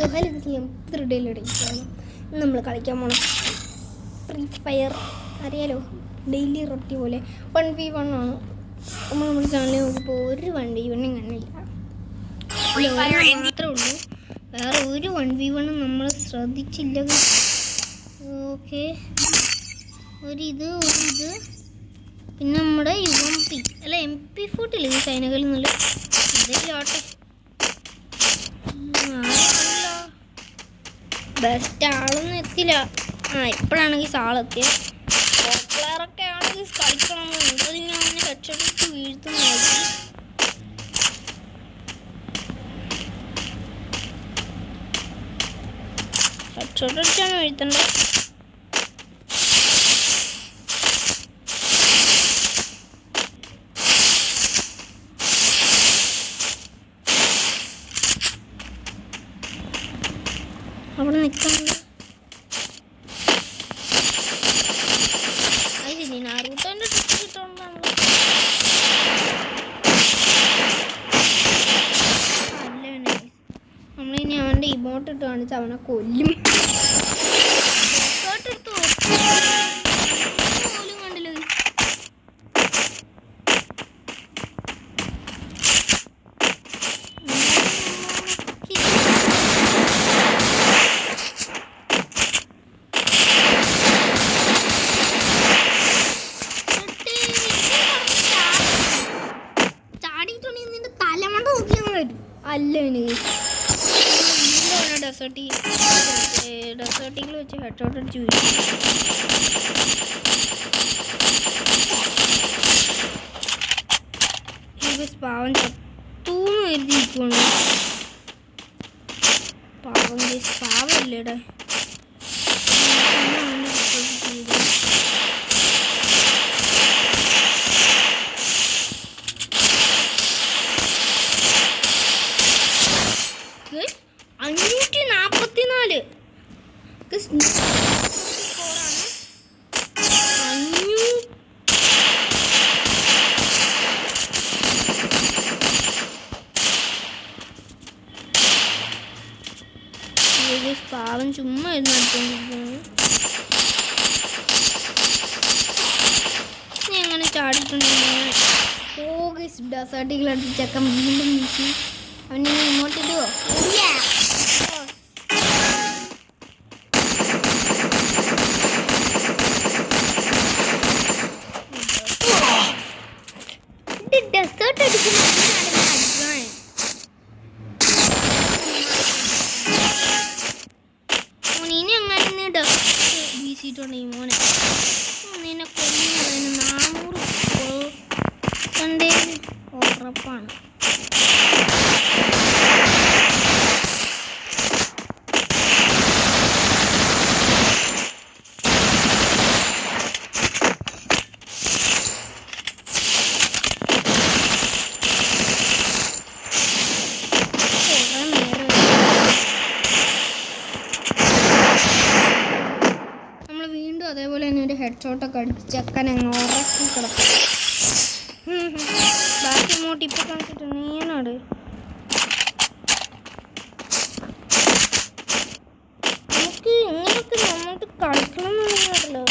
So hello ത്രിഡയിലടിക്കുകയാണ് നമ്മൾ കളിക്കാൻ പോകണം ഫ്രീ ഫയർ അറിയാലോ. ഡെയിലി റൊട്ടി പോലെ 1v1 ആണ്. നമ്മുടെ ചാനലിൽ നോക്കിയപ്പോൾ ഒരു 1v1 കണ്ടില്ല, മാത്രമേ ഉള്ളൂ. വേറെ ഒരു 1v1 നമ്മൾ ശ്രദ്ധിച്ചില്ല. ഓക്കെ, ഒരിത് പിന്നെ നമ്മുടെ UMP അല്ല MP40 ഈ സൈനകളിൽ നിന്നുള്ള ഇതിലോട്ടെ ബെസ്റ്റ് ആളൊന്നും എത്തില്ല. ഇപ്പോഴാണെങ്കിൽ ആളെത്തിയത്. പോപ്പുലറൊക്കെ ആണെങ്കിൽ കളിക്കണം എന്നത് ഞാൻ ഹെഡ്ഷോട്ട് വീഴ്ത്തും നോക്കി. ഹെഡ്ഷോട്ട് അടിച്ചാണ് വീഴ്ത്തേണ്ടത്. അവിടെ നിൽക്കുന്നുണ്ട്. അതിന് നാരൂട്ടോൻ്റെ ട്രിക്ക് കിട്ടുന്നതാണ്. അല്ല, നമ്മളിനി അവൻ്റെ ഇമോട്ട് ഇട്ട് കാണിച്ച് അവനെ കൊല്ലും. പോലും കണ്ടില്ല. അല്ല, ഡെസേർട്ടിൽ വെച്ച് ഹെഡ്ഷോട്ട് അടിച്ച് വീഴും. പാവം ചത്തൂന്ന് കരുതിയിരിക്കുന്നു. പാവല്ലേടെ. പാവം ചുമ്മാ ഇരുന്ന് അടിച്ചോണ്ടിരിക്കുന്നു. നീ എങ്ങനെ ചാടിയിട്ടുണ്ടെങ്കിൽ ഡെസേർട്ടികൾ അടിച്ചേക്കാൻ വീണ്ടും വീശി അവനെ ഇങ്ങോട്ട് ഇടുവോ? ഡെസേർട്ട് അടിക്കുന്ന വീശിയിട്ടുണ്ടെങ്കിൽ മോനെ നിന്നെ കൊല്ലുന്നതിന് 400 കണ്ടേ ഉറപ്പാണ്. അതേപോലെ തന്നെ ഒരു ഹെഡ്ഷോട്ടൊക്കെ അടിച്ച് ചെക്കൻ അങ്ങ് ഉറക്കി കിടക്കും. ബാക്കി ഇങ്ങോട്ട് ഇപ്പം കാണിച്ചിട്ട് നീനാട് നമുക്ക് ഇങ്ങനെയൊക്കെ നമ്മൾക്ക് കളിക്കണം എന്നുള്ളതല്ലോ.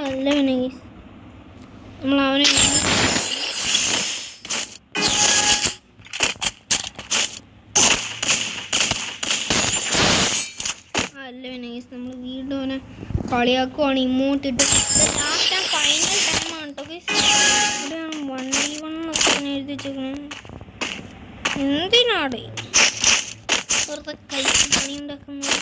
അല്ല നമ്മൾ അവനെ നമ്മൾ വീണ്ടും അവനെ കളിയാക്കുവാണ്. ഇമോട്ടിട്ട് ലാസ്റ്റ് ഫൈനൽ ടൈമാണ് കേട്ടോ. ഇവിടെയാണ് 1v1 ഒക്കെ എഴുതി വെച്ചേക്കുന്നത്. എന്തിനാടെ വെറുതെ കൈക്ക് പണി ഉണ്ടാക്കുന്നത്?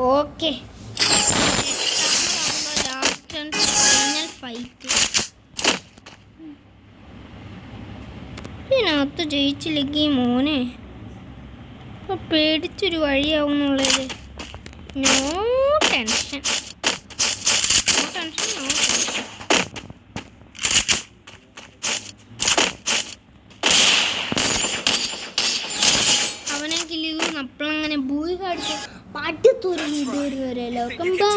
Okay, last and final fight. ഇതിനകത്ത് ജയിച്ചില്ലെങ്കിൽ മോനെ പേടിച്ചൊരു വഴിയാവുന്നുള്ളത്. No tension, no tension, no tension. അവനെ കില്ല് അപ്പോഴങ്ങനെ ഭൂരി കാണിച്ചു പാട്ടത്തൊരു വീഡിയോ വരുന്നവരെ എല്ലാവർക്കും ബൈ.